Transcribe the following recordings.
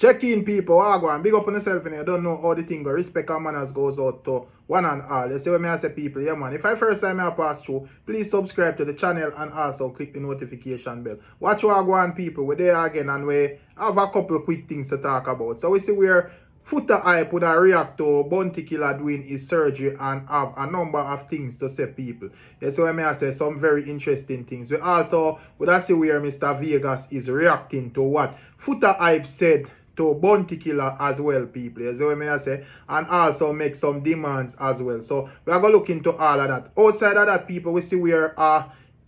Check in, people. Go and big up on yourself and you don't know how the thing go. Respect and manners goes out to one and all. You see what I say, people? Yeah, man. If I first time I pass through, please subscribe to the channel and also click the notification bell. Watch what go on, people. We're there again and we have a couple of quick things to talk about. So we see where Foota hype would react to Bounty Killa doing his surgery and have a number of things to say, people. Yeah, so I say some very interesting things. We also would see where Mr. Vegas is reacting to what Foota hype said to Bounty Killa as well, people. You see what I say? And also make some demands as well. So we are going to look into all of that. Outside of that, people, we see where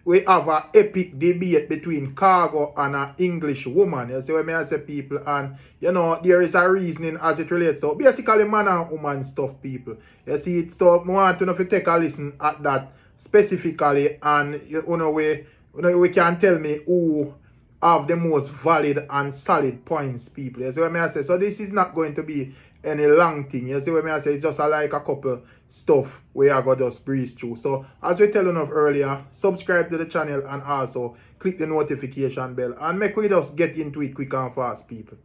we have an epic debate between Khago and an English woman. You see what I say, people? And, you know, there is a reasoning as it relates to basically man and woman stuff, people. You see, it's so I want to know if you take a listen at that specifically and, you know, we can tell me who have the most valid and solid points, people. You see what I say? So this is not going to be any long thing. You see what I say? It's just like a couple stuff we are going to just breeze through. So as we tell you earlier, subscribe to the channel and also click the notification bell and make we just get into it quick and fast, people.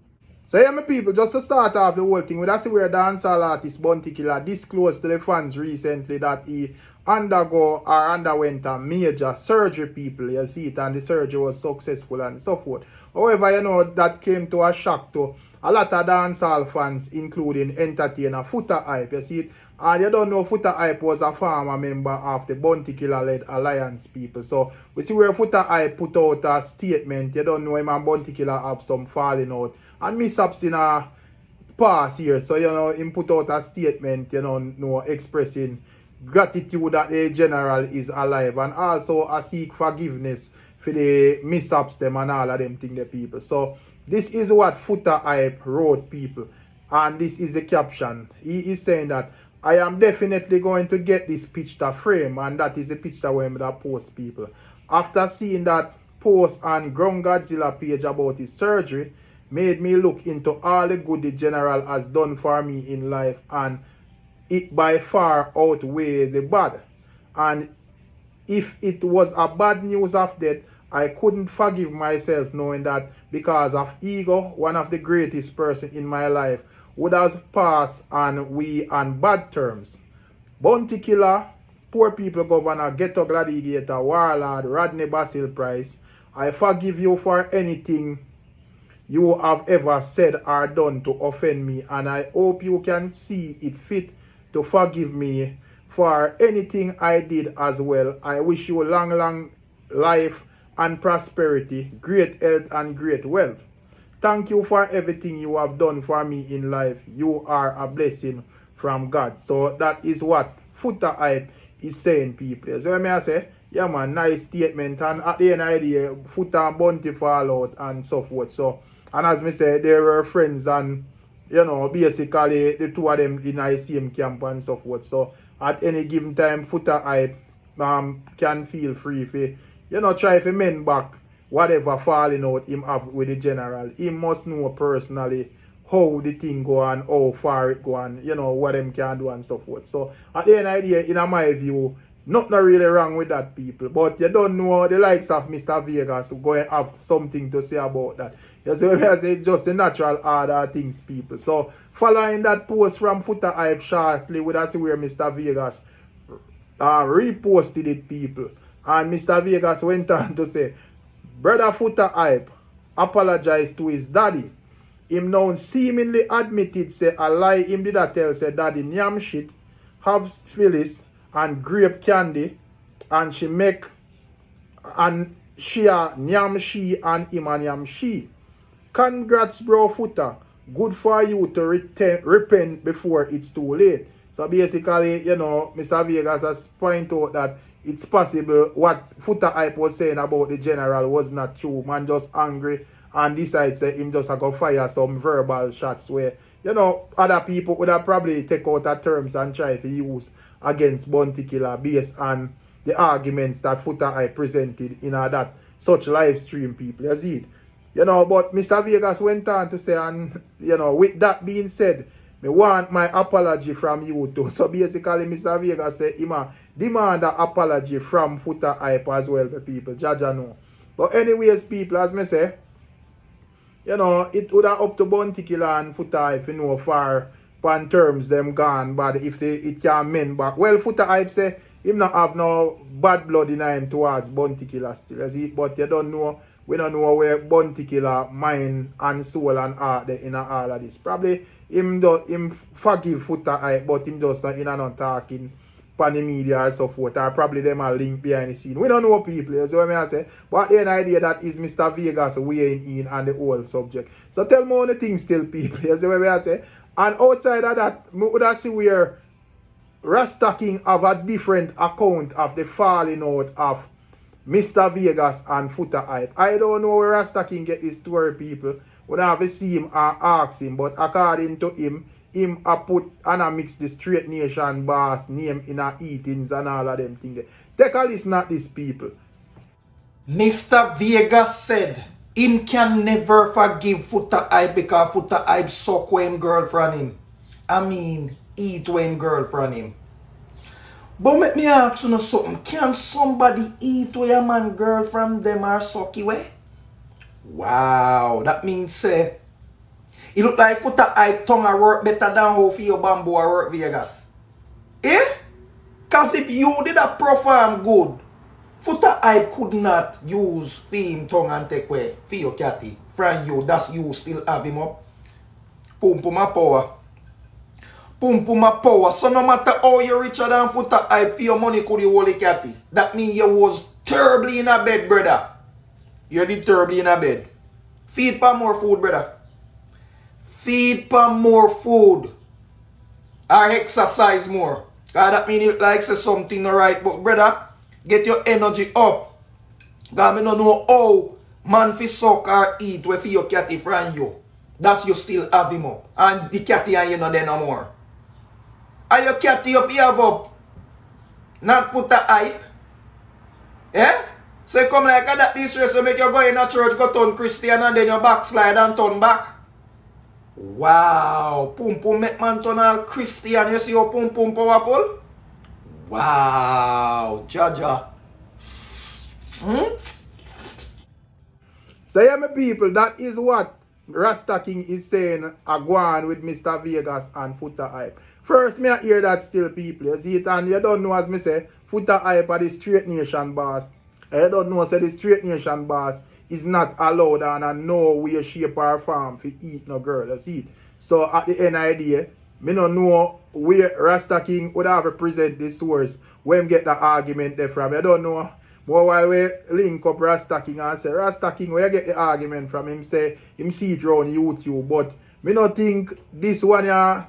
So yeah, my people, just to start off the whole thing, we see where dancehall artist Bounty Killa disclosed to the fans recently that he underwent a major surgery, people. You see it, and the surgery was successful and so forth. However, you know, that came to a shock to a lot of dancehall fans, including entertainer Foota hype. You see it, and you don't know Foota hype was a former member of the Bounty Killa-led alliance, people. So we see where Foota hype put out a statement. You don't know him and Bounty Killa have some falling out and mishaps in a past here. So, you know, him put out a statement, you know expressing gratitude that the general is alive and also a seek forgiveness for the mishaps them and all of them thing, the people. So this is what Foota hype wrote, people, and this is the caption. He is saying that I am definitely going to get this picture frame, and that is the picture where I post, people. After seeing that post on Ground Godzilla page about his surgery, made me look into all the good the general has done for me in life, and it by far outweigh the bad. And if it was a bad news of death, I couldn't forgive myself knowing that because of ego, one of the greatest person in my life would have passed and we on bad terms. Bounty Killa, Poor People Governor, Ghetto Gladiator, Warlord, Rodney Basil Price, I forgive you for anything you have ever said or done to offend me, and I hope you can see it fit to forgive me for anything I did as well. I wish you long life and prosperity, great health and great wealth. Thank you for everything you have done for me in life. You are a blessing from God. So that is what Foota hype is saying, people. So I say, yeah man, nice statement. And at the end of the day, Foota and Bounty fall out and so forth. So, and as me say, they were friends and, you know, basically the two of them in the same camp and so forth. So at any given time, Foota hype can feel free if you know, try to mend back whatever falling out him have with the general. He must know personally how the thing go and how far it go and, you know, what them can do and so forth. So at the end of the day, in my view, nothing really wrong with that, people. But you don't know the likes of Mr. Vegas who go and have something to say about that. You see what I say? It's just the natural order of things, people. So following that post from Foota hype shortly, we see where Mr. Vegas reposted it, people. And Mr. Vegas went on to say, Brother Foota hype apologized to his daddy. Him now seemingly admitted say a lie him did a tell say daddy nyam shit, have Phyllis and grape candy, and she make and she a nyam she and him a nyam she. Congrats, bro Foota. Good for you to repent before it's too late. So basically, you know, Mr. Vegas has pointed out that it's possible what Foota hype was saying about the general was not true. Man just angry and decides that him just go fire some verbal shots where, you know, other people would have probably take out the terms and try to use against Bounty Killa based on the arguments that Foota hype presented in that such live stream, people. You see it? You know, but Mr. Vegas went on to say, and, you know, with that being said, I want my apology from you too. So basically, Mr. Vegas said, demand an apology from Foota hype as well, the people. Jaja know. But anyways, people, as me say, you know, it would have up to Bounty Killa and Foota if you know far pan terms them gone, but if it can mend back. Well, Foota hype say him not have no bad blood in him towards Bounty Killa still, as it, but you don't know, we don't know where Bounty Killa mind and soul and heart there in all of this. Probably him forgive Foota hype, but him just not in and not talking pan the media or so forth, or probably them are linked behind the scene. We don't know people, you see what I say? But the idea that is Mr. Vegas weighing in on the whole subject. So tell me on the things still, people, you see what I say? And outside of that, we would see where Rasta King have a different account of the falling out of Mr. Vegas and Foota hype. I don't know where Rasta King get this story, people. We don't have to see him or ask him, but according to him a put and a mix the Straight Nation boss name in a eatings and all of them things. Take a listen at these people. Mr. Vegas said him can never forgive Foota hype because Foota hype suck when girlfriend him. I mean, eat when girlfriend him. But let me ask you something. Can somebody eat with a man girlfriend them or suck you way? Wow, that means say it look like Foota hype tongue a work better than how for your bamboo a work Vegas. Eh? Cause if you did a perform good, Foota hype could not use him tongue and take away for your catty. From you, that's you still have him up. Pum pum a power. Pum pum a power. So no matter how you richer than Foota hype for your money could you hold a catty. That means you was terribly in a bed, brother. You did terribly in a bed. Feed pa more food, brother. Feed pa more food. Or exercise more. Cause that mean it like say something alright. But brother, get your energy up. Cause me no know how man fi suck or eat with your catty from you. That's you still have him up. And the catty and you know there no more. And your catty you fi have up. Not Foota hype. Eh? So you come like that this race so make you go in a church, go turn Christian and then you backslide and turn back. Wow, pum pum make man turn all Christian. You see how pum pum powerful? Wow, Jaja. So yeah, my people, that is what Rasta King is saying go on with Mr. Vegas and Foota hype. First, me I hear that still, people. You see it, and you don't know, as me say, Foota hype are the Straight Nation boss. You don't know, say the Straight Nation boss is not allowed on a no way, shape, or form to eat no girl. You see it. So at the end of the day, me don't know where Rasta King would have present this source when him get the argument there from. You don't know. More while we link up Rasta King and say, Rasta King, where you get the argument from? Him say, him see it around YouTube. But me not think this one here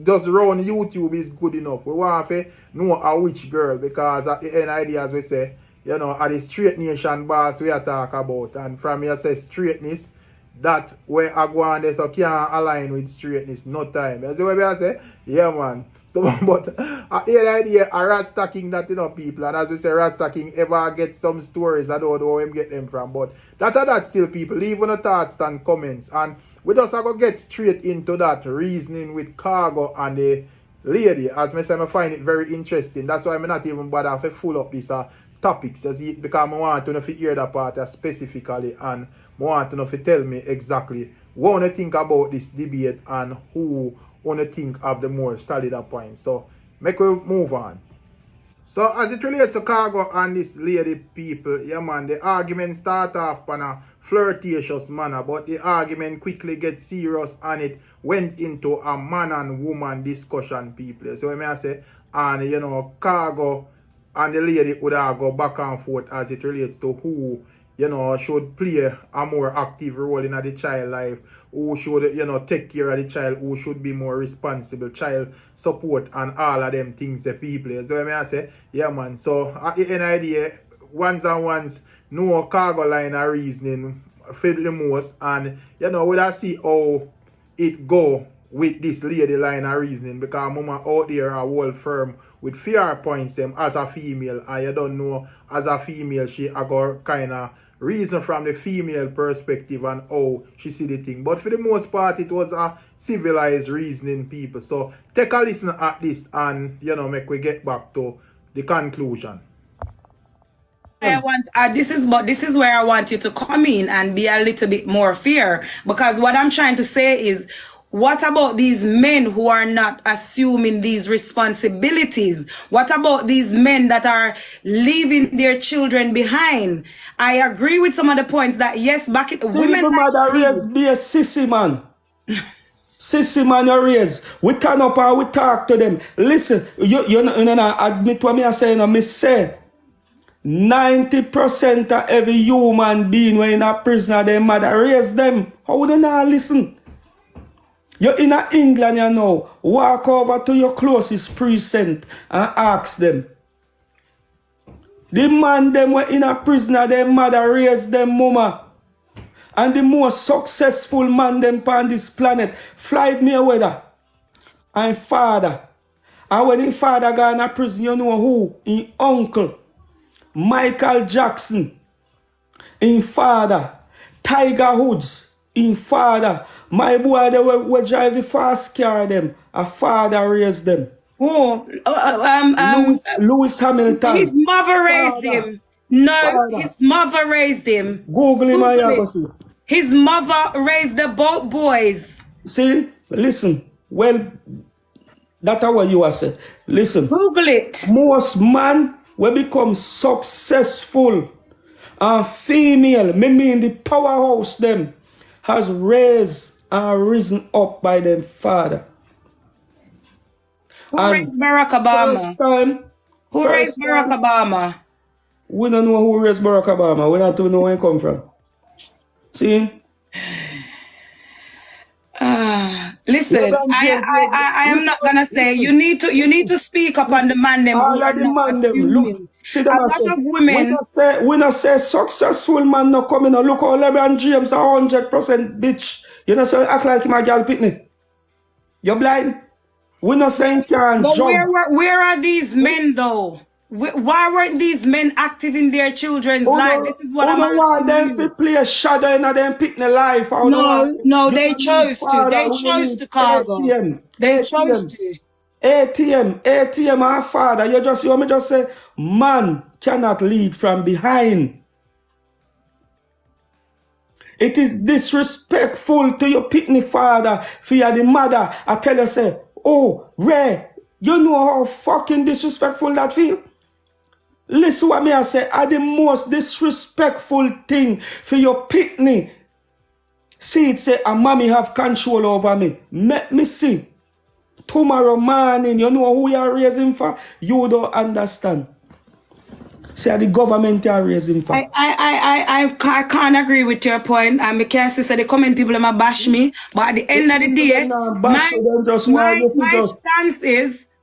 just around YouTube is good enough. We want to know a which girl, because at the end of the day, as we say, you know, at the Straight Nation boss we are talk about. And from here say straightness, that where I go on there so can't align with straightness, no time. You see what I say? Yeah, man. So, but at the end of the day, a Rasta King that, you know, people, and as we say, Rasta King ever get some stories, I don't know where him get them from, but that still, people, leave on the thoughts and comments, and we just are going to get straight into that reasoning with Khago and the lady. As I say, I find it very interesting. That's why I'm not even bother to full up this topics, as it, because I want to know if you hear that part specifically, and I want to know if you tell me exactly what you think about this debate and who want to think of the more solid points. So make we move on. So as it relates to Khago and this lady, people, yeah man, the argument start off on a flirtatious manner, but the argument quickly gets serious and it went into a man and woman discussion, people. So I say, and you know, Khago and the lady would go back and forth as it relates to who, you know, should play a more active role in the child life, who should, you know, take care of the child, who should be more responsible, child support, and all of them things the people. So I say, yeah man, so at the end of the day, ones and ones, no Khago line of reasoning for the most, and you know, we'll see how it go with this lady line of reasoning, because mama out there are whole firm with fear points them as a female, and you don't know as a female she a go kind of reason from the female perspective and how she see the thing. But for the most part it was a civilized reasoning, people. So take a listen at this and you know make we get back to the conclusion. I want this is where I want you to come in and be a little bit more fair, because what I'm trying to say is, what about these men who are not assuming these responsibilities? What about these men that are leaving their children behind? I agree with some of the points that yes, back in women Single like mother me, raise be a sissy man. Sissy man you raise. We turn up and we talk to them. Listen, you know, admit what me I say, me say 90% of every human being when in a prison, their mother raise them. How would you not listen? You're in England, you know. Walk over to your closest precinct and ask them. The man them were in a prison, their mother raised them, mama. And the most successful man them on this planet, Floyd Mayweather and father. And when his father got in a prison, you know who? His uncle. Michael Jackson, in father. Tiger Woods, in father. My boy, they were drive the fast car them. A father raised them. oh, Lewis Hamilton. his mother raised Father. him. No, Father. his mother raised him. Google him, Google I it. see. His mother raised the both boys. See, listen. Well, that's what you are saying. Listen. Google it. Most man will become successful and female, me mean the powerhouse them, has raised and risen up by them father. Who And raised Barack Obama? Who raised Barack Obama? We don't know who raised Barack Obama. We don't know where he come from. See? Listen, I am not gonna say you need to speak up on the man them All who of are the not man them, look, assuming. see A them lot of women. we not say successful man not coming. Look how LeBron James a 100% bitch. You know, so act like him a girl pitney. You blind? We not saying can't But jump. where are these men though? Why weren't these men active in their children's life? This is what I'm want them asking to you. play a shadow in them pitney life. No, they chose to. They chose to, Khago. ATM. They chose to. ATM, our father. You want me just say, man cannot lead from behind. It is disrespectful to your pitney father for you the mother. I tell you, say, oh, Ray, you know how fucking disrespectful that feel? Listen what me I say, are the most disrespectful thing for your pitney. See it say, a mommy have control over me. Let me see. Tomorrow morning, you know who you are raising for? You don't understand. Say the government you are raising for. I can't agree with your point. And I can't say the comment people might bash me. But at the end of the day,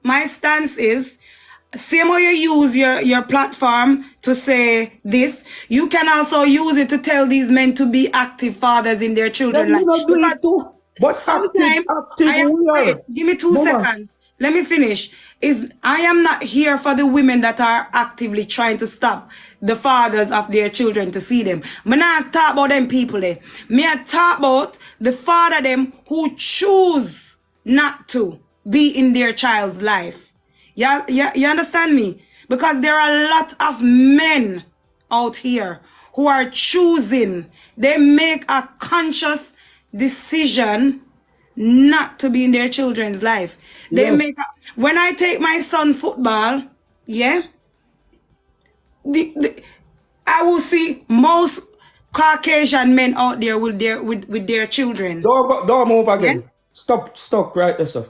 my stance is same way you use your platform to say this, you can also use it to tell these men to be active fathers in their children's life. Because but sometimes wait, give me 2 seconds. Let me finish. I am not here for the women that are actively trying to stop the fathers of their children to see them. Me not talk about them people there. Me I talk about the father them who choose not to be in their child's life. You understand me? Because there are a lot of men out here who are choosing. They make a conscious decision not to be in their children's life. They make when I take my son football, yeah, I will see most Caucasian men out there with their children. Don't move again. Yeah? Stop right there, sir.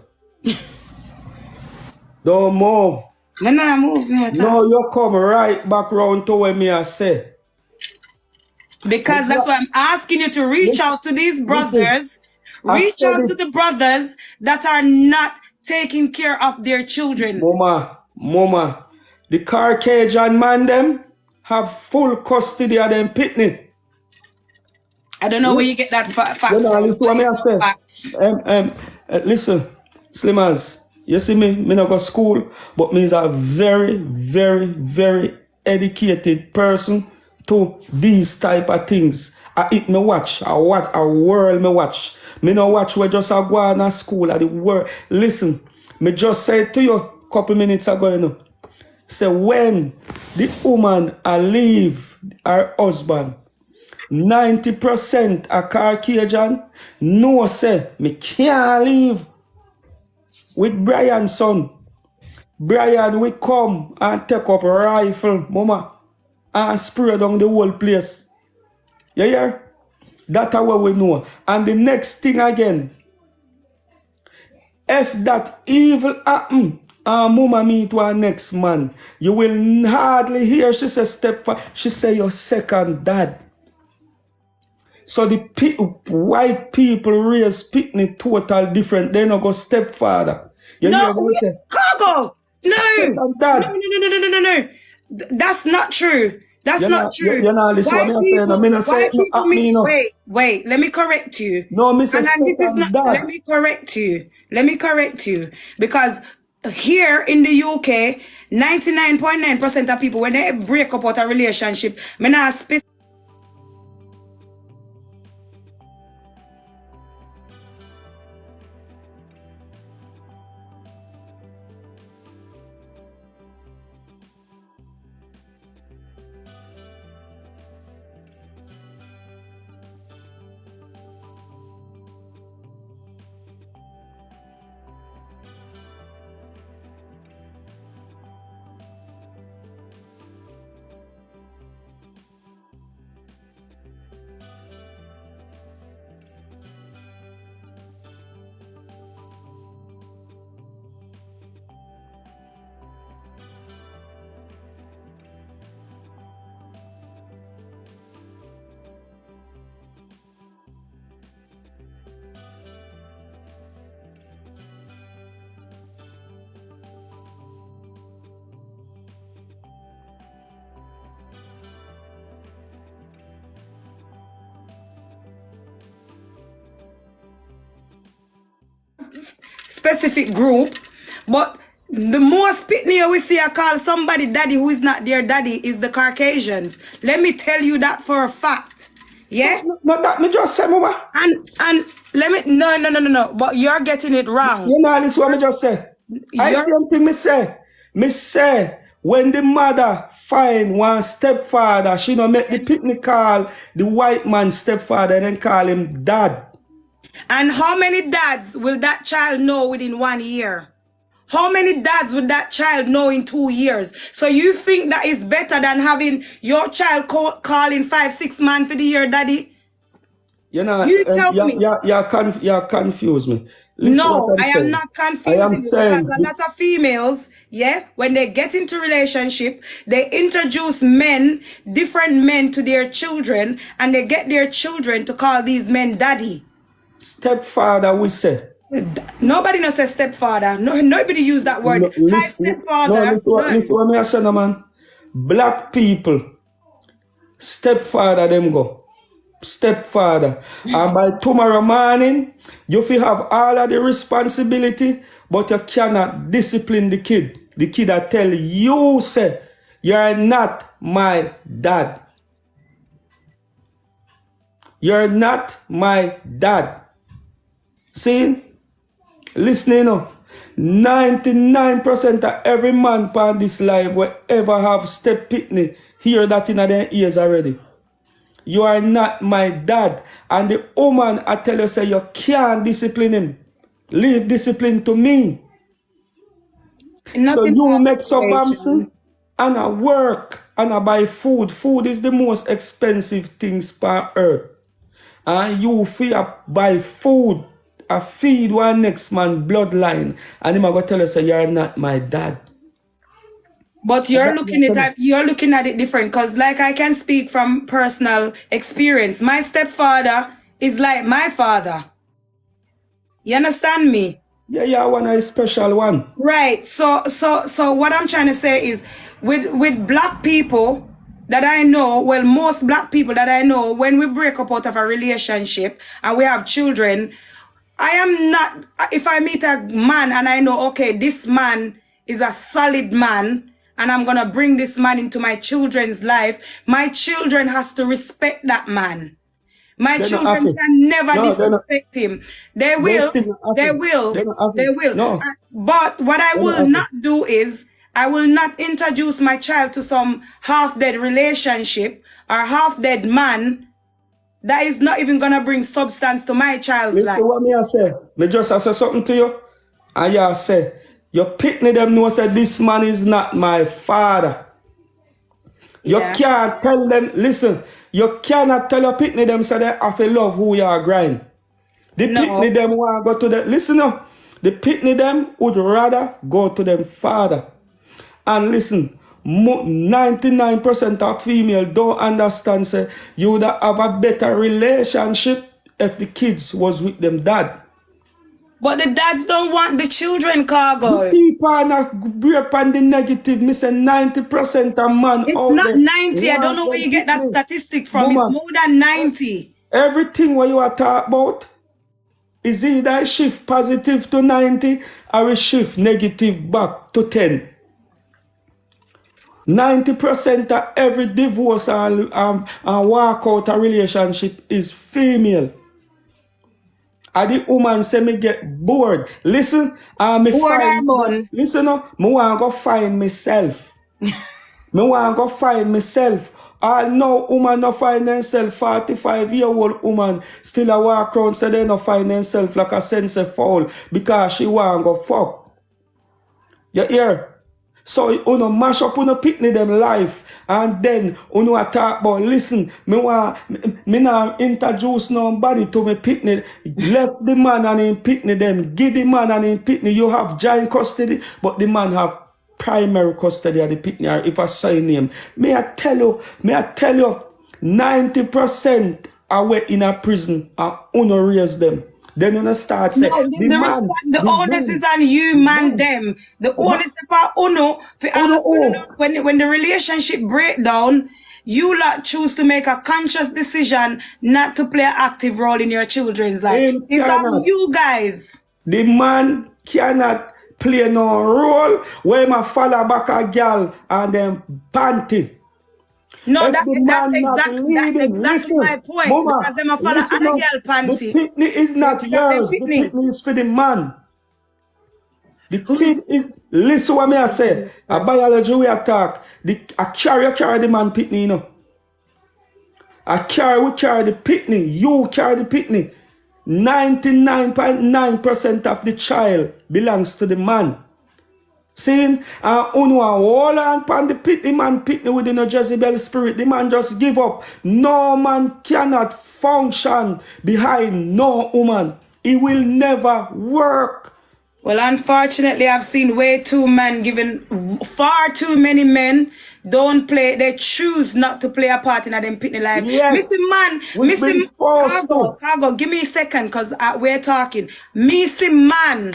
Don't move. No, move. No, you come right back round to where me I say. Because that's why I'm asking you to reach out to these brothers. Reach out to the brothers that are not taking care of their children. Mama, the Caucasian man them have full custody of them pitney. I don't know where you get that fact from. Listen, Slimmers, you see me not go school, but me is a very, very, very educated person to these type of things. I watch a world me watch. Me no watch where just I go on a school at the world. Listen, me just said to you a couple minutes ago, you know, say when the woman leave her husband, 90% a Caucasian no say me can't leave with Brian's son. Brian will come and take up a rifle, mama, and spray down the whole place. You hear? That's what we know. And the next thing again, if that evil happen, and mama meet one next man, you will hardly hear she say stepfather, she say your second dad. So the white people raise picnic total different. They not go stepfather. You No, hear what I say? Khago. No. Second dad. No. That's not true. That's not true. You're not listening to me. I'm saying, wait, let me correct you. No, Mr. Let me correct you. Because here in the UK, 99.9% of people, when they break up out a relationship, me not spit. Specific group, but the most pitney we see I call somebody daddy who is not their daddy is the Caucasians. Let me tell you that for a fact. Yeah? No, that me just say, mama. And let me no. But you're getting it wrong. You know, this is what me just say. I see something me say. Me say when the mother find one stepfather, she no make the picnic call the white man stepfather and then call him dad. And how many dads will that child know within 1 year? How many dads would that child know in 2 years? So you think that is better than having your child calling 5-6 months for the year daddy? You know, you tell me. You're confused me. Listen, no, I am not confused. I am saying because a lot of females, yeah, when they get into relationship, they introduce men, different men to their children, and they get their children to call these men daddy. Stepfather, we say. Nobody no say stepfather. No, nobody use that word. Hi, stepfather. Listen what me say, no, man. Black people, stepfather them go. Stepfather. And by tomorrow morning, you feel have all of the responsibility, but you cannot discipline the kid. The kid that tell you, say, you're not my dad. You're not my dad. See? Listening up. 99% of every man upon this life will ever have step pitney hear that in their ears already. You are not my dad. And the woman, I tell you, say you can't discipline him. Leave discipline to me. So you make some bamson and I work and I buy food. Food is the most expensive things per earth. And you buy food. I feed one next man bloodline, and him I go tell you, say you're not my dad. But you're looking at it different, because like I can speak from personal experience. My stepfather is like my father. You understand me? Yeah, one a special one. Right. So what I'm trying to say is with black people that I know, well, most black people that I know, when we break up out of a relationship and we have children, I am not, if I meet a man and I know, okay, this man is a solid man and I'm going to bring this man into my children's life, my children has to respect that man. My children can never disrespect him. They will. No. But what I will not do is, I will not introduce my child to some half-dead relationship or half-dead man that is not even gonna bring substance to my child's life. Listen what me I say. Me just I say something to you. And you say, your pitney them know say this man is not my father. You can't tell them, listen, you cannot tell your pitney them say they have to love who you are grind. The pitney them want to go to the, listen now, the pitney them would rather go to them father. And listen, 99% of female don't understand say you would have a better relationship if the kids was with them dad. But the dads don't want the children, Khago. The people are not break on the negative. Me say 90% of man. It's not 90. I don't know where you get that statistic from. It's more than 90. Everything what you are talking about is either a shift positive to 90 or a shift negative back to 10. 90% of every divorce and walk out a relationship is female. And the woman say me get bored. Listen, me find, listen, me want to go find myself. Me want to go find myself. I know woman no find themselves, 45-year-old woman still a walk around say they no find themselves like a sense of foul because she want to go fuck. You hear? So you know mash up on pitney them life and then you know talk about listen, me not introduce nobody to me pitney. Left the man and him pitney them, give the man and him pitney. You have joint custody, but the man have primary custody of the pitney or if I say name. May I tell you, 90% away in a prison and uno raise them. Then you start saying the onus is on you, man. Them the onus is for uno. When the relationship break down, you lot choose to make a conscious decision not to play an active role in your children's life. It's on you guys. The man cannot play no role where my follow back a girl and then panty. No, that's exactly my point. Mama, because them a follow other girl panty. The pitney is not yours. The pitney is for the man. The kid is, listen what me I say. A biology we attack. I carry the man pitney, you know. We carry the pitney. You carry the pitney. 99.9% of the child belongs to the man. Seeing, hold on pan the pitney man pitney within a Jezebel spirit. The man just give up. No man cannot function behind no woman. It will never work. Well, unfortunately, I've seen way too men giving far too many men don't play. They choose not to play a part in them pitney life. Yes. Missing man, missing Khago, give me a second, cause we're talking. Missing man.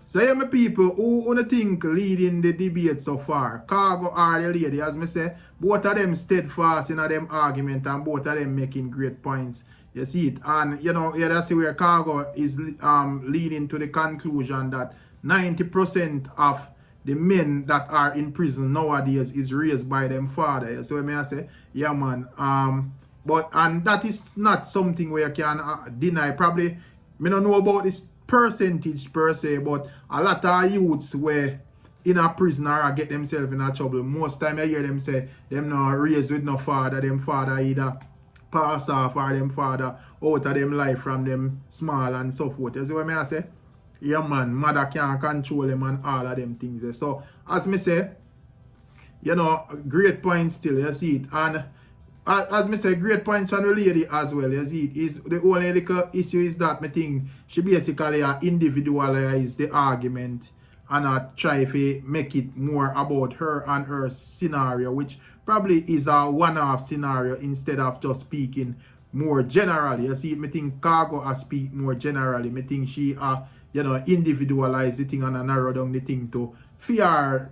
So yeah, my people, who think leading the debate so far? Khago or the lady, as me say, both of them steadfast in them argument and both of them making great points. You see it, and you know, yeah, that's where Khago is leading to the conclusion that 90% of the men that are in prison nowadays is raised by them father. So I say, yeah, man. And that is not something where you can deny. Probably, me don't know about this percentage per se, but a lot of youths where in a prison or get themselves in a trouble. Most time I hear them say them not raised with no father. Them father either pass off or them father out of them life from them small and so forth. You see what I say? Yeah, man, mother can't control them and all of them things. So, as me say, you know, great points still, you see it. And as me say, great points from the lady as well, you see it. Is the only little issue is that me think she basically individualize the argument and try to make it more about her and her scenario, which probably is a one-off scenario instead of just speaking more generally. You see it, me think Khago speak more generally. Me think she you know, individualize the thing and narrow down the thing to fear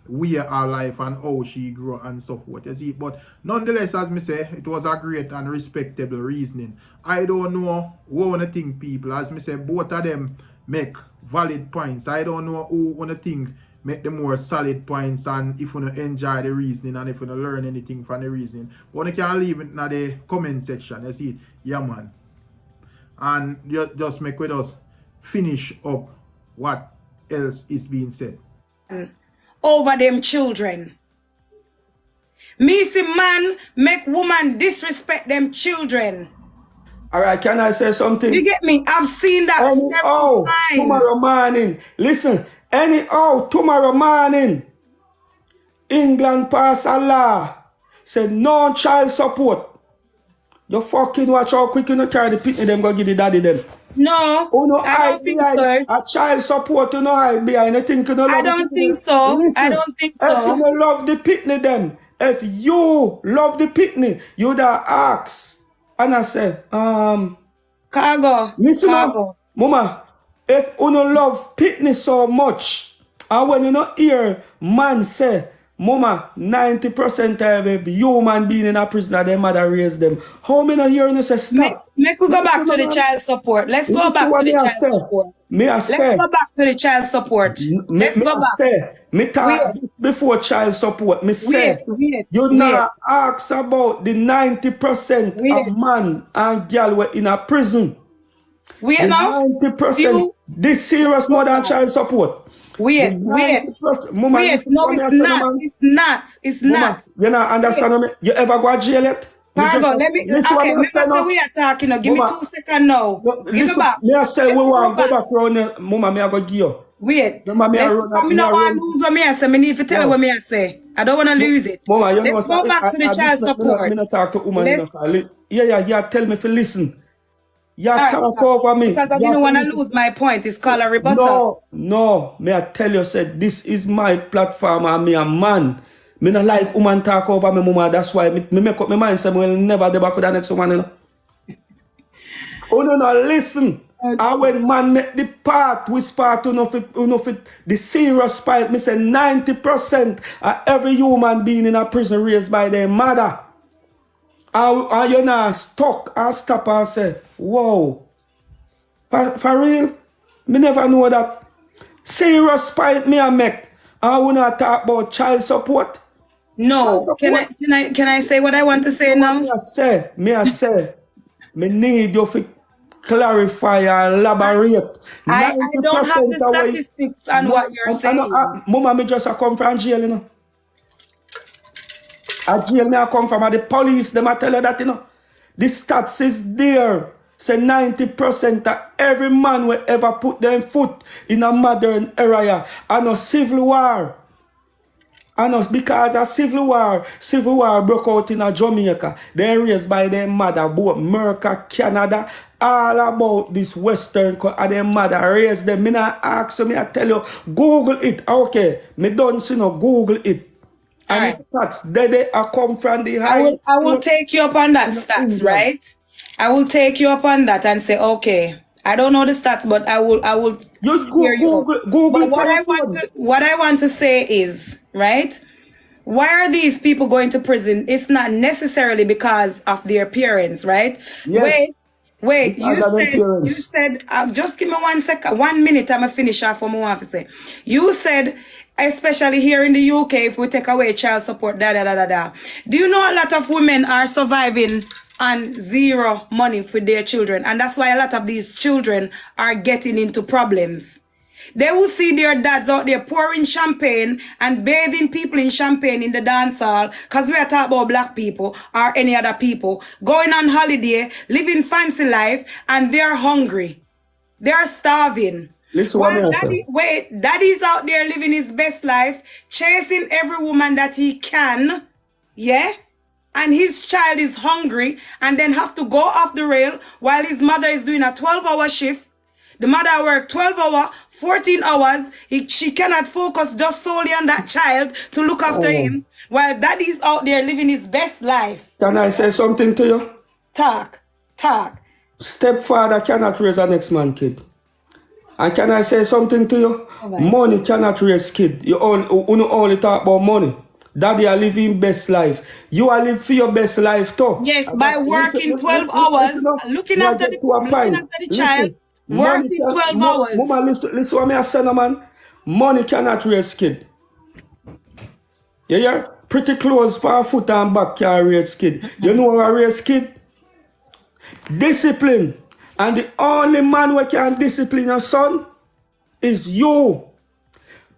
way our life and how she grew and so forth. You see it? But nonetheless, as me say, it was a great and respectable reasoning. I don't know what I think people, as me say, both of them make valid points. I don't know who wanna think make the more solid points and if you enjoy the reasoning and if you learn anything from the reasoning. But you can leave it in the comment section. You see it? Yeah, man. And you just make with us finish up what else is being said. over them children. Me see man make woman disrespect them children. All right, can I say something? You get me? I've seen that several times. Tomorrow morning, listen, tomorrow morning, England pass a law, say no child support. You fucking watch how quick you no carry the pitney them go give the daddy them. No, I don't think so. A child support you know hide behind. You think you know love I don't think so. Listen, I don't think so. If you no love the pitney them, if you love the pitney, you da ask. And I say, Khago. listen, Khago. Mama, if you no love pitney so much, and when you no hear man say, Mama, 90% of every human being in a prison, their mother raised them. How many hear you say stop? Make we go back to the child support. Let's go back to the child support. Let's go back to the child support. Let's go back. Me talk this before child support. Me say, you not ask about the 90% of man and girl were in a prison. Wait now. 90%. This serious more than child support. Wait. Mama, No, it's not. Mama, you not understand me? You ever go to jail yet? Khago, let me. Okay, remember say we are talking now. Give me 2 seconds now. Give me back. Me I say we want go back round. Mama, me I go give you. Wait. I'm not want to lose what me I say. Me need to tell you what me I say. I don't want to lose it. Mama, let's go back to the child support. Me not talk to woman. Yeah. Tell me if you listen. You talk over me. Because I didn't want to lose my point. It's called a rebuttal. No. May I tell you, said this is my platform and me a man. Me not like woman talk over me, mama. That's why me make up my mind. Say, we'll never go back with the next woman. You know? Oh no, listen. And when man make the part, which part the serious part, me say 90% of every human being in a prison raised by their mother. And you not stuck and stop and say, whoa. For real? Me never know that. Serious point me I make. I will not talk about child support. No. Child support. Can I say what I want to say now? Me I say. Me need you to clarify and elaborate. I don't have the statistics on what you're saying. Mama, me just come from jail, you know. A jail me I come from, the police, them I tell you that, you know. The stats is there. Say 90% of every man will ever put their foot in a modern area and a civil war. And because of civil war broke out in Jamaica. They raised by their mother, both America, Canada, all about this Western and their mother raised them. Me not ask you, me I tell you, Google it. Okay, me don't see no Google it. And the stats, they are come from the highest. I will take you up on that stats, right? I will take you up on that and say, okay, I don't know the stats, but I will you Google but what I want to say is, right? Why are these people going to prison? It's not necessarily because of their parents, right? Yes. Wait, you said, just give me 1 second, 1 minute, I'm going to finish off what I want to say. You said, especially here in the UK, if we take away child support, Do you know a lot of women are surviving on zero money for their children? And that's why a lot of these children are getting into problems. They will see their dads out there pouring champagne and bathing people in champagne in the dance hall, because we are talking about black people or any other people, going on holiday, living fancy life, and they're hungry. They're starving. Listen, daddy's out there living his best life, chasing every woman that he can, yeah? And his child is hungry and then have to go off the rail while his mother is doing a 12-hour shift. The mother worked 12 hours, 14 hours. She cannot focus just solely on that child to look after him while daddy's out there living his best life. Can I say something to you? Talk. Stepfather cannot raise a next man kid. And can I say something to you? Right. Money cannot raise kid. You only talk about money. Daddy are living best life. You are living for your best life too. Yes, by working 12 hours, looking after the child. Working 12 hours. Mama, listen what me I say, no, man. Money cannot raise kid. You hear? Pretty clothes for foot and back can raise kid. You know how I raise kid? Discipline. And the only man who can discipline your son is you.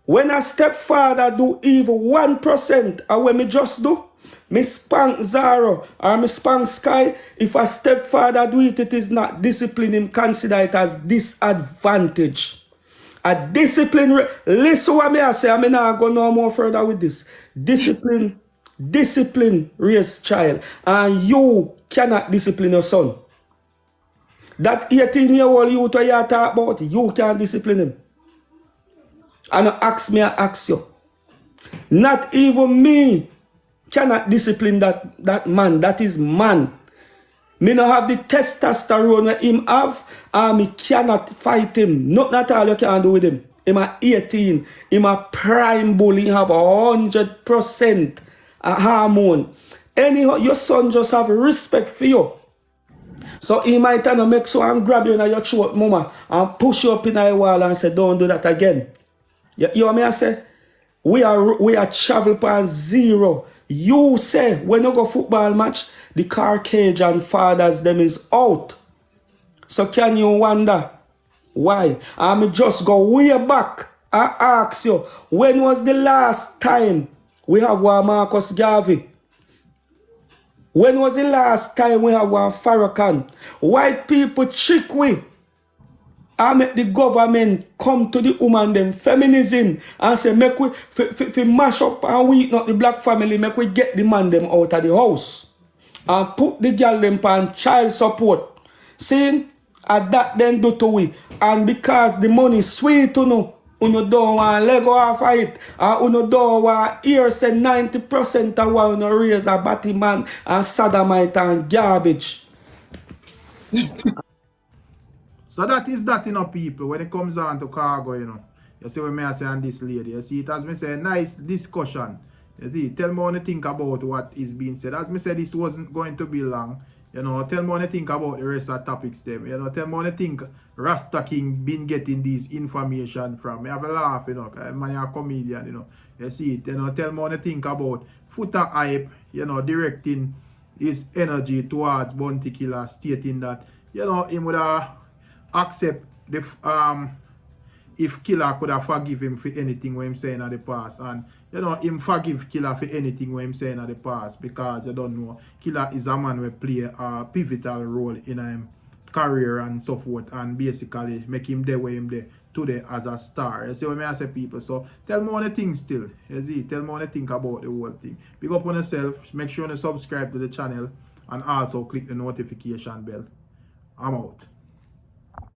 When a stepfather do even 1% of what me just do, me spank Zaro or me spank Sky. If a stepfather do it, it is not discipline. Him consider it as disadvantage. A discipline. Listen what me I say. I'm not go no more further with this. Discipline raise child, and you cannot discipline your son. That 18-year-old youth you talk about, you can't discipline him. And ask me, I ask you. Not even me cannot discipline that man. That is man. Me no have the testosterone that him have, and me cannot fight him. Not at all you can do with him. Him a 18. Him a prime bull. He have 100% hormone. Anyhow, your son just have respect for you. So he might make so and grab you in your throat, mama, and push you up in a wall and say, don't do that again. You know what I say? We are travel past zero. You say when you go football match, the Caucasian fathers them is out. So can you wonder why? I'm just go way back and ask you, when was the last time we have one Marcus Garvey? When was the last time we have one Farrakhan? White people trick we. I make the government come to the woman them feminism and say make we mash up and we not the black family, make we get the man them out of the house and put the girl them on child support. See, at that then do to we. And because the money sweet to know, you don't want Lego off of it, and you don't want here say 90% of what you raise a batty man and sodomite and garbage. So that is that, people, when it comes on to Khago, You see what I say on this lady. You see, it as me say, nice discussion. You see, tell me what you think about what is being said. As me said, this wasn't going to be long. Tell me what you think about the rest of the topics them. Tell me what you think Rasta King been getting this information from. I have a laugh, man, you're a comedian, You see it, tell me what you think about Foota hype, directing his energy towards Bounty Killa, stating that, he would accept the if Killa could have forgive him for anything what him saying in the past, and him forgive Killa for anything what him saying in the past, because you don't know Killa is a man who play a pivotal role in him career and so forth, and basically make him there where him there today as a star. You see what I say, people? So tell me what you think still. You see, tell me what you think about the whole thing. Big up on yourself, make sure you subscribe to the channel and also click the notification bell. I'm out.